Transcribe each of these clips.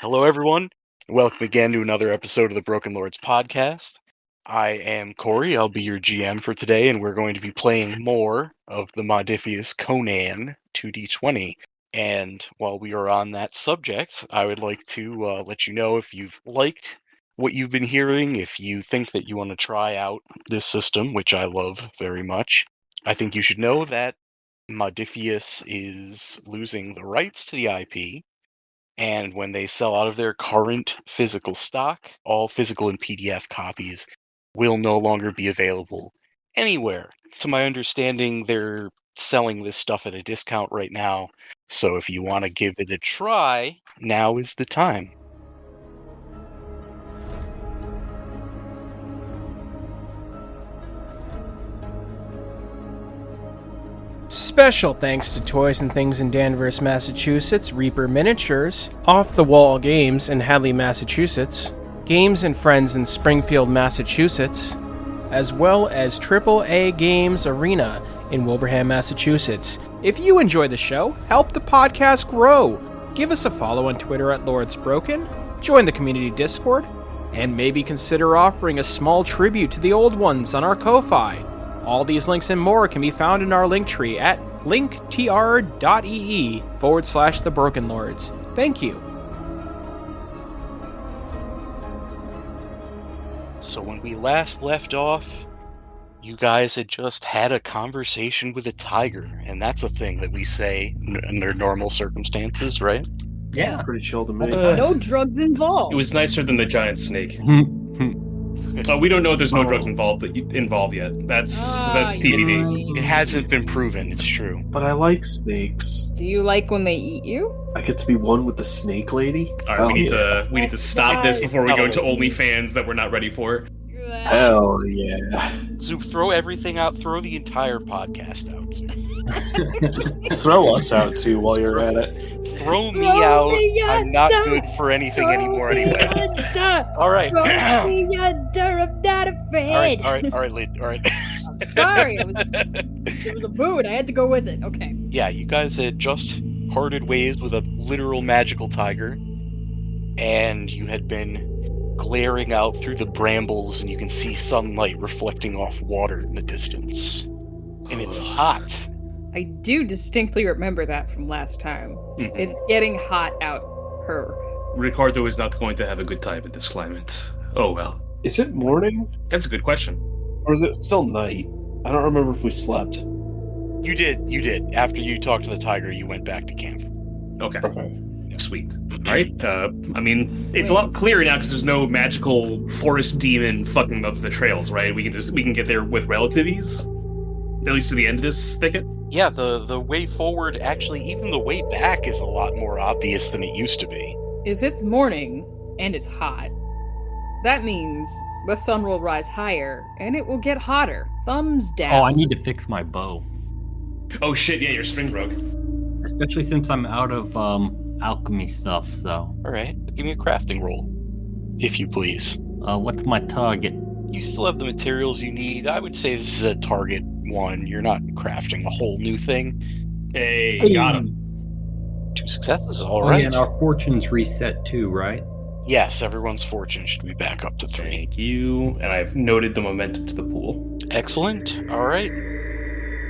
Hello, everyone. Welcome again to another episode of the Broken Lords podcast. I am Corey. I'll be your GM for today, and we're going to be playing more of the Modifius Conan 2D20. And while we are on that subject, I would like to let you know if you've liked what you've been hearing, if you think that you want to try out this system, which I love very much. I think you should know that Modifius is losing the rights to the IP. And when they sell out of their current physical stock, all physical and PDF copies will no longer be available anywhere. To my understanding, they're selling this stuff at a discount right now. So if you want to give it a try, now is the time. Special thanks to Toys and Things in Danvers, Massachusetts, Reaper Miniatures, Off the Wall Games in Hadley, Massachusetts, Games and Friends in Springfield, Massachusetts, as well as AAA Games Arena in Wilbraham, Massachusetts. If you enjoy the show, help the podcast grow. Give us a follow on Twitter at Lords Broken, join the community Discord, and maybe consider offering a small tribute to the old ones on our Ko-Fi. All these links and more can be found in our link tree at linktr.ee/The Broken Lords. Thank you. So when we last left off, you guys had just had a conversation with a tiger, and that's a thing that we say under normal circumstances, right? Yeah. Pretty chill to me. No drugs involved. It was nicer than the giant snake. We don't know if there's no drugs involved yet. That's TBD. It hasn't been proven, it's true. But I like snakes. Do you like when they eat you? I get to be one with the snake lady. All right, we need to stop this before we go into OnlyFans that we're not ready for. Hell yeah. Zoop, throw everything out. Throw the entire podcast out, Zoop. Just throw us out too while you're at it. Throw me out. I'm not good for anything anymore anyway. All right. I'm not afraid. All right, Lid. All right. I'm sorry. It was a mood. I had to go with it. Okay. Yeah, you guys had just parted ways with a literal magical tiger, and you had been glaring out through the brambles, and you can see sunlight reflecting off water in the distance. And it's hot. I do distinctly remember that from last time. Mhm. It's getting hot out her. Ricardo is not going to have a good time in this climate. Oh well. Is it morning? That's a good question. Or is it still night? I don't remember if we slept. You did. After you talked to the tiger, you went back to camp. Okay. Okay. Sweet. Alright. It's a lot clearer now because there's no magical forest demon fucking up the trails, right? We can get there with relative ease. At least to the end of this thicket. Yeah, the way forward, actually, even the way back is a lot more obvious than it used to be. If it's morning and it's hot, that means the sun will rise higher and it will get hotter. Thumbs down. Oh, I need to fix my bow. Oh shit, yeah, your string broke. Especially since I'm out of alchemy stuff, so. Alright, give me a crafting roll, if you please. What's my target? You still have the materials you need. I would say this is a target one. You're not crafting a whole new thing. Hey, got him. 2 successes, Oh, alright. yeah, and our fortunes reset too, right? Yes, everyone's fortune should be back up to 3. Thank you. And I've noted the momentum to the pool. Excellent, alright.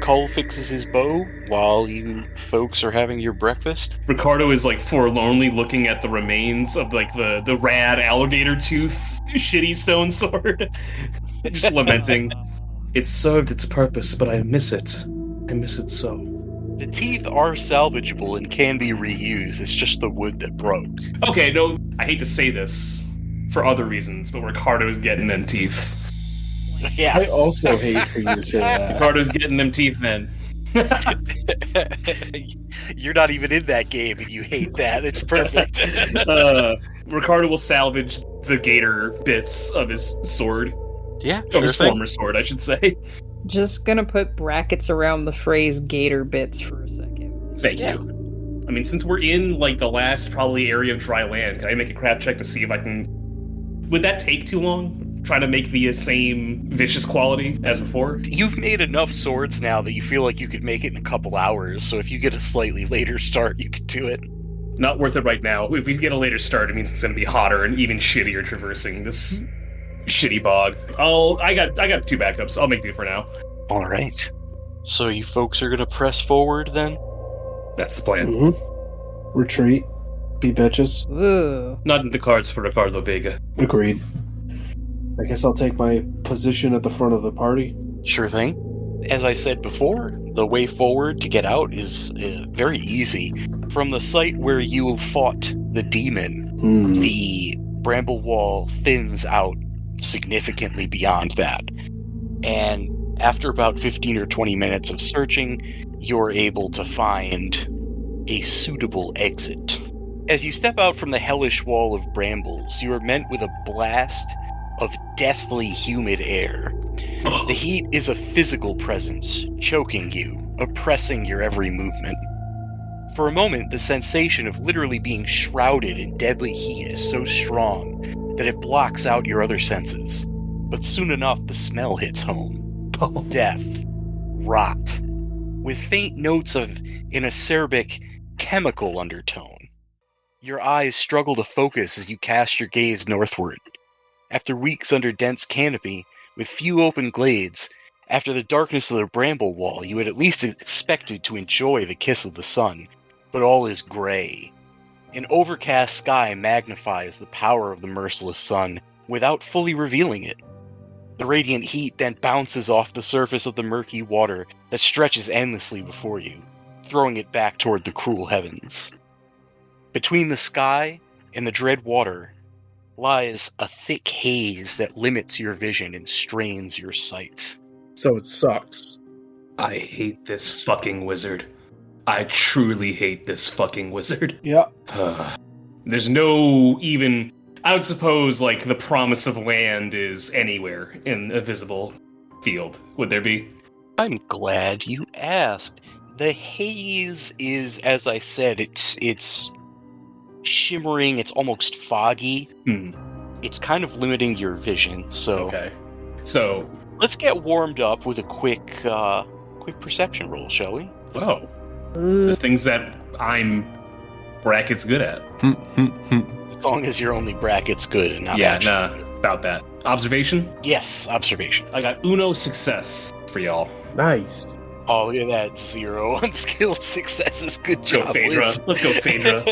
Cole fixes his bow while you folks are having your breakfast. Ricardo is like forlornly looking at the remains of like the rad alligator tooth shitty stone sword. Just lamenting. It served its purpose, but I miss it. I miss it so. The teeth are salvageable and can be reused. It's just the wood that broke. Okay, no, I hate to say this for other reasons, but Ricardo's getting them teeth. Yeah. I also hate for you to say that. Ricardo's getting them teeth then. You're not even in that game and you hate that. It's perfect. Ricardo will salvage the gator bits of his sword. Yeah, Of sure his thing. former sword, I should say. Just gonna put brackets around the phrase gator bits for a second. Thank Yeah. you. I mean, since we're in, like, the last, probably, area of dry land, can I make a craft check to see if I can... Would that take too long? Trying to make the same vicious quality as before? You've made enough swords now that you feel like you could make it in a couple hours, so if you get a slightly later start, you could do it. Not worth it right now. If we get a later start, it means it's going to be hotter and even shittier traversing this shitty bog. I got 2 backups. I'll make do for now. All right. So you folks are going to press forward then? That's the plan. Mm-hmm. Retreat. Be bitches. Ooh. Not in the cards for Ricardo Vega. Agreed. I guess I'll take my position at the front of the party. Sure thing. As I said before, the way forward to get out is very easy. From the site where you fought the demon, the bramble wall thins out significantly beyond that. And after about 15 or 20 minutes of searching, you're able to find a suitable exit. As you step out from the hellish wall of brambles, you are met with a blast of deathly humid air. The heat is a physical presence, choking you, oppressing your every movement. For a moment, the sensation of literally being shrouded in deadly heat is so strong that it blocks out your other senses. But soon enough, the smell hits home. Death. Rot. With faint notes of an acerbic chemical undertone. Your eyes struggle to focus as you cast your gaze northward. After weeks under dense canopy, with few open glades, after the darkness of the bramble wall, you had at least expected to enjoy the kiss of the sun, but all is gray. An overcast sky magnifies the power of the merciless sun without fully revealing it. The radiant heat then bounces off the surface of the murky water that stretches endlessly before you, throwing it back toward the cruel heavens. Between the sky and the dread water lies a thick haze that limits your vision and strains your sight. So it sucks. I hate this fucking wizard. I truly hate this fucking wizard. Yeah. There's no even... I would suppose, like, the promise of land is anywhere in a visible field. Would there be? I'm glad you asked. The haze is, as I said, it's shimmering, it's almost foggy. It's kind of limiting your vision, so... Okay. So... Let's get warmed up with a quick perception roll, shall we? Oh. There's things that I'm brackets good at. As long as you're only brackets good and not good. About that. Observation? Yes, observation. I got uno success for y'all. Nice. Oh, look at that. 0 unskilled successes. Good Go job, Phaedra. Liz. Let's go Phaedra.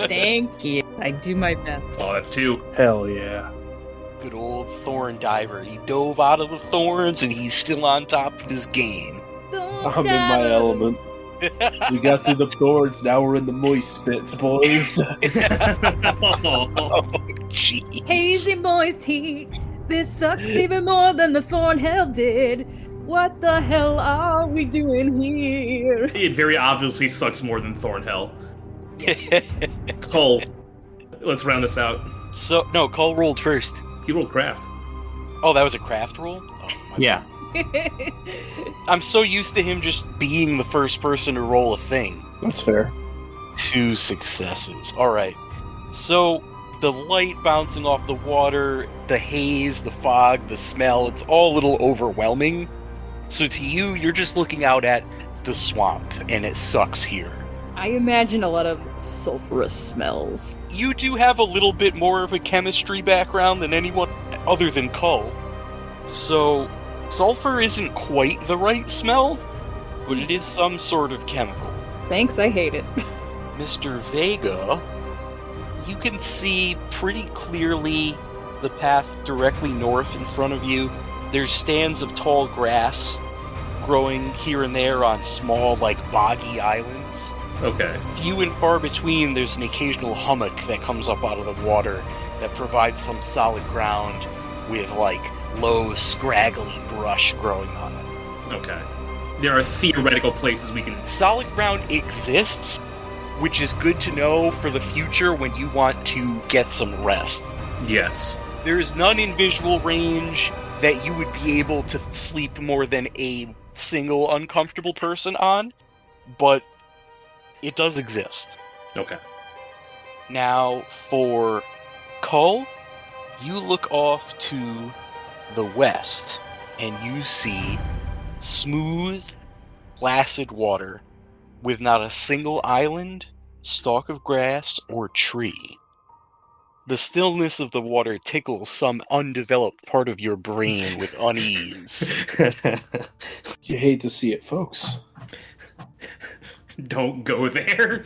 Thank you. I do my best. Oh, that's 2. Hell yeah. Good old thorn diver. He dove out of the thorns and he's still on top of his game. I'm in my element. We got through the thorns, now we're in the moist bits, boys. Oh, gee. Hazy moist heat. This sucks even more than the thorn hell did. What the hell are we doing here? It very obviously sucks more than Thornhell. Cole, let's round this out. So, no, Cole rolled first. He rolled craft. Oh, that was a craft roll? Oh, my Yeah. I'm so used to him just being the first person to roll a thing. That's fair. 2 successes. Alright. So, the light bouncing off the water, the haze, the fog, the smell, it's all a little overwhelming. So to you, you're just looking out at the swamp, and it sucks here. I imagine a lot of sulfurous smells. You do have a little bit more of a chemistry background than anyone other than Cull. So, sulfur isn't quite the right smell, but it is some sort of chemical. Thanks, I hate it. Mr. Vega, you can see pretty clearly the path directly north in front of you. There's stands of tall grass growing here and there on small, boggy islands. Okay. Few and far between, there's an occasional hummock that comes up out of the water that provides some solid ground with, low, scraggly brush growing on it. Okay. There are theoretical places we can... Solid ground exists, which is good to know for the future when you want to get some rest. Yes. There is none in visual range that you would be able to sleep more than a single uncomfortable person on, but it does exist. Okay. Now, for Cull, you look off to the west, and you see smooth, placid water with not a single island stalk of grass, or tree. The stillness of the water tickles some undeveloped part of your brain with unease. You hate to see it, folks. Don't go there.